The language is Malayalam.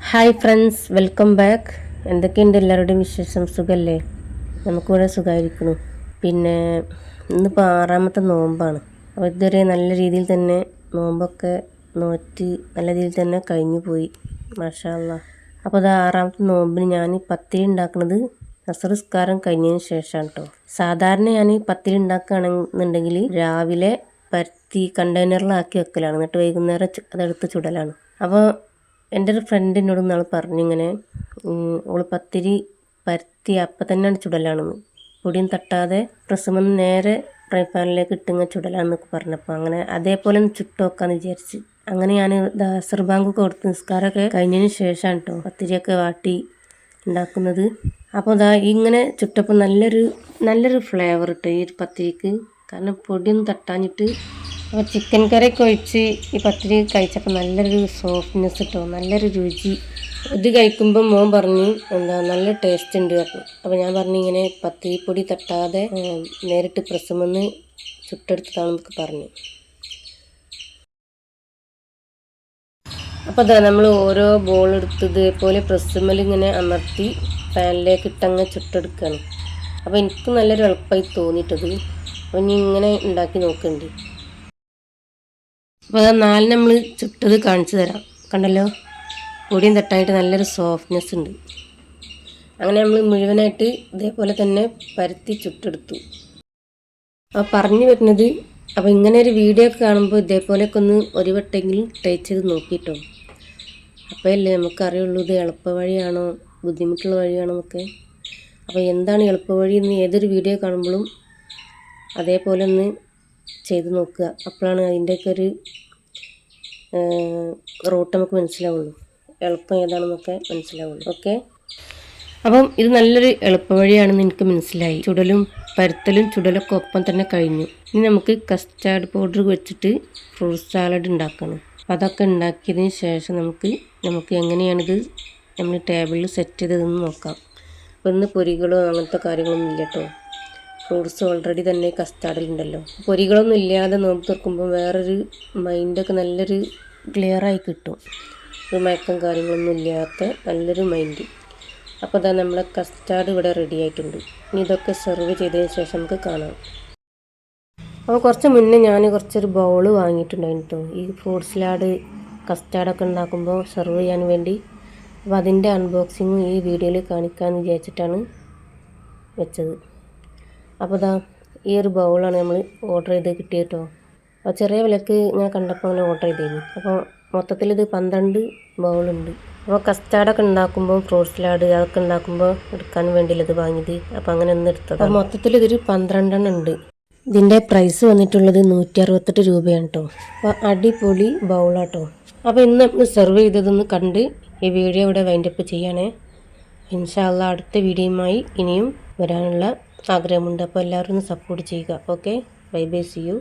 Hi friends, welcome back. എന്തൊക്കെയുണ്ട് എല്ലാവരുടെയും വിശേഷം? സുഖമല്ലേ? നമുക്കിവിടെ സുഖമായിരിക്കുന്നു. പിന്നെ ഇന്നിപ്പോൾ 6ാമത്തെ നോമ്പാണ്. അപ്പോൾ ഇതുവരെ നല്ല രീതിയിൽ തന്നെ നോമ്പൊക്കെ നോറ്റ് നല്ല രീതിയിൽ തന്നെ കഴിഞ്ഞു പോയി, മാഷാ അല്ലാ. അപ്പോൾ അത് 6ാമത്തെ നോമ്പിന് ഞാൻ പത്തിരി ഉണ്ടാക്കുന്നത് അസർ നിസ്കാരം കഴിഞ്ഞതിന് ശേഷമാണ് കേട്ടോ. സാധാരണ ഞാൻ പത്തിരി ഉണ്ടാക്കുകയാണെന്നുണ്ടെങ്കിൽ രാവിലെ പരത്തി കണ്ടെയ്നറിലാക്കി വെക്കലാണ്, എന്നിട്ട് വൈകുന്നേരം അതെടുത്ത് ചുടലാണ്. അപ്പോൾ എൻ്റെ ഒരു ഫ്രണ്ട് എന്നോട് നാൾ പറഞ്ഞിങ്ങനെ ഓൾ പത്തിരി പരത്തി അപ്പം തന്നെയാണ് ചുടലാണെന്ന്, പൊടിയും തട്ടാതെ പ്രസ്സുമെന്ന് നേരെ ഫ്രൈ പാനിലേക്ക് ഇട്ടിങ്ങ ചുടലാന്നൊക്കെ പറഞ്ഞപ്പോൾ അങ്ങനെ അതേപോലെ ഒന്ന് ചുട്ട് നോക്കാമെന്ന് വിചാരിച്ച് അങ്ങനെ ഞാൻ അസർ ബാങ്കൊക്കെ കൊടുത്ത് നിസ്കാരമൊക്കെ കഴിഞ്ഞതിന് ശേഷമാണ് കേട്ടോ പത്തിരിയൊക്കെ വാട്ടി ഉണ്ടാക്കുന്നത്. അപ്പോൾ ഇങ്ങനെ ചുട്ടപ്പോൾ നല്ലൊരു ഫ്ലേവർ ഇട്ട് ഈ ഒരു പത്തിരിക്ക്, കാരണം പൊടിയൊന്നും തട്ടാഞ്ഞിട്ട്. അപ്പോൾ ചിക്കൻ കറിയൊക്കെ ഒഴിച്ച് ഈ പത്തിരി കഴിച്ചപ്പോൾ നല്ലൊരു സോഫ്റ്റ്നെസ് കിട്ടും, നല്ലൊരു രുചി. ഇത് കഴിക്കുമ്പോൾ മോൻ പറഞ്ഞു നല്ല ടേസ്റ്റ് ഉണ്ട് പറഞ്ഞു. അപ്പോൾ ഞാൻ പറഞ്ഞു ഇങ്ങനെ പത്തിരിപ്പൊടി തട്ടാതെ നേരിട്ട് പ്രസ്സുമെന്ന് ചുട്ടെടുത്തതാണെന്നൊക്കെ പറഞ്ഞു. അപ്പോൾ നമ്മൾ ഓരോ ബോൾ എടുത്ത് ഇതേപോലെ പ്രസ്സുമ്മൽ ഇങ്ങനെ അമർത്തി പാനിലേക്ക് ഇട്ടങ്ങ് ചുട്ടെടുക്കുകയാണ്. അപ്പോൾ എനിക്ക് നല്ലൊരു എളുപ്പമായി തോന്നിയിട്ടത്. അപ്പോൾ ഇനി ഇങ്ങനെ ഉണ്ടാക്കി നോക്കുന്നുണ്ട്. അപ്പോൾ 4 നമ്മൾ ചുട്ടത് കാണിച്ചു തരാം. കണ്ടല്ലോ, പൊടിയും തട്ടായിട്ട് നല്ലൊരു സോഫ്റ്റ്നെസ് ഉണ്ട്. അങ്ങനെ നമ്മൾ മുഴുവനായിട്ട് ഇതേപോലെ തന്നെ പരത്തി ചുട്ടെടുത്തു. അപ്പോൾ പറഞ്ഞു വരുന്നത്, അപ്പോൾ ഇങ്ങനെ ഒരു വീഡിയോ ഒക്കെ കാണുമ്പോൾ ഇതേപോലെയൊക്കെ ഒന്ന് ഒരു വട്ടെങ്കിലും ട്രൈ ചെയ്ത് നോക്കിയിട്ടോ. അപ്പോഴല്ലേ നമുക്കറിയുള്ളൂ ഇത് എളുപ്പ വഴിയാണോ ബുദ്ധിമുട്ടുള്ള വഴിയാണോ എന്നൊക്കെ. അപ്പോൾ എന്താണ് എളുപ്പ വഴി എന്ന് ഏതൊരു വീഡിയോ കാണുമ്പോഴും അതേപോലെ ഒന്ന് ചെയ്ത് നോക്കുക. അപ്പോഴാണ് അതിൻ്റെയൊക്കെ ഒരു റൂട്ട് നമുക്ക് മനസ്സിലാവുള്ളൂ, എളുപ്പം ഏതാണെന്നൊക്കെ മനസ്സിലാവുള്ളൂ. ഓക്കെ, അപ്പം ഇത് നല്ലൊരു എളുപ്പ വഴിയാണെന്ന് എനിക്ക് മനസ്സിലായി. ചുടലും പരത്തലും ചുടലൊക്കെ ഒപ്പം തന്നെ കഴിഞ്ഞു. ഇനി നമുക്ക് കസ്റ്റാർഡ് പൗഡർ വെച്ചിട്ട് ഫ്രൂട്ട് സാലഡ് ഉണ്ടാക്കണം. അതൊക്കെ ഉണ്ടാക്കിയതിന് ശേഷം നമുക്ക് എങ്ങനെയാണിത് നമ്മൾ ടേബിളിൽ സെറ്റ് ചെയ്തതെന്ന് നോക്കാം. അപ്പോൾ ഇന്ന് പൊരികളോ അങ്ങനത്തെ കാര്യങ്ങളൊന്നും ഇല്ല കേട്ടോ. ഫ്രൂട്ട്സ് ഓൾറെഡി തന്നെ കസ്റ്റാർഡിലുണ്ടല്ലോ. പൊരികളൊന്നും ഇല്ലാതെ നോമ്പ് തുറക്കുമ്പോൾ വേറൊരു മൈൻഡൊക്കെ നല്ലൊരു ക്ലിയറായി കിട്ടും. ഒരു മയക്കം കാര്യങ്ങളൊന്നും ഇല്ലാത്ത നല്ലൊരു മൈൻഡ്. അപ്പോൾ നമ്മളെ കസ്റ്റാർഡ് ഇവിടെ റെഡി ആയിട്ടുണ്ട്. ഇനി ഇതൊക്കെ സെർവ് ചെയ്തതിന് ശേഷം നമുക്ക് കാണാം. അപ്പോൾ കുറച്ച് മുന്നേ ഞാൻ കുറച്ചൊരു ബൗൾ വാങ്ങിയിട്ടുണ്ടായിരുന്നു കേട്ടോ, ഈ ഫ്രൂട്ട് സലാഡ് കസ്റ്റാർഡൊക്കെ ഉണ്ടാക്കുമ്പോൾ സെർവ് ചെയ്യാൻ വേണ്ടി. അപ്പോൾ അതിൻ്റെ അൺബോക്സിങ് ഈ വീഡിയോയിൽ കാണിക്കാമെന്ന് വിചാരിച്ചിട്ടാണ് വെച്ചത്. അപ്പോൾ ഈ ഒരു ബൗളാണ് നമ്മൾ ഓർഡർ ചെയ്ത് കിട്ടിയത് കേട്ടോ. അപ്പോൾ ചെറിയ വിലക്ക് ഞാൻ കണ്ടപ്പോൾ അങ്ങനെ ഓർഡർ ചെയ്തിരുന്നു. അപ്പോൾ മൊത്തത്തിൽ ഇത് 12 ബൗളുണ്ട്. അപ്പോൾ കസ്റ്റാർഡൊക്കെ ഉണ്ടാക്കുമ്പോൾ ഫ്രൂട്ട് സലാഡ് അതൊക്കെ ഉണ്ടാക്കുമ്പോൾ എടുക്കാൻ വേണ്ടിയില്ല ഇത് വാങ്ങിയത്. അപ്പോൾ അങ്ങനെ ഒന്ന് എടുത്തത്. അപ്പോൾ മൊത്തത്തിൽ ഇതൊരു 12 ഉണ്ട്. ഇതിൻ്റെ പ്രൈസ് വന്നിട്ടുള്ളത് 168 രൂപയാണ് കേട്ടോ. അപ്പോൾ അടിപൊളി ബൗളാട്ടോ. അപ്പോൾ ഇന്ന് നമ്മൾ സെർവ് ചെയ്തതൊന്ന് കണ്ട് ഈ വീഡിയോ ഇവിടെ വൈൻഡപ്പ് ചെയ്യണേ. ഇൻഷാ അല്ലാഹ് അടുത്ത വീഡിയോയുമായി ഇനിയും വരാനുള്ള ആഗ്രഹമുണ്ട്. അപ്പോൾ എല്ലാവരും ഒന്ന് സപ്പോർട്ട് ചെയ്യുക. Okay, bye bye, see U.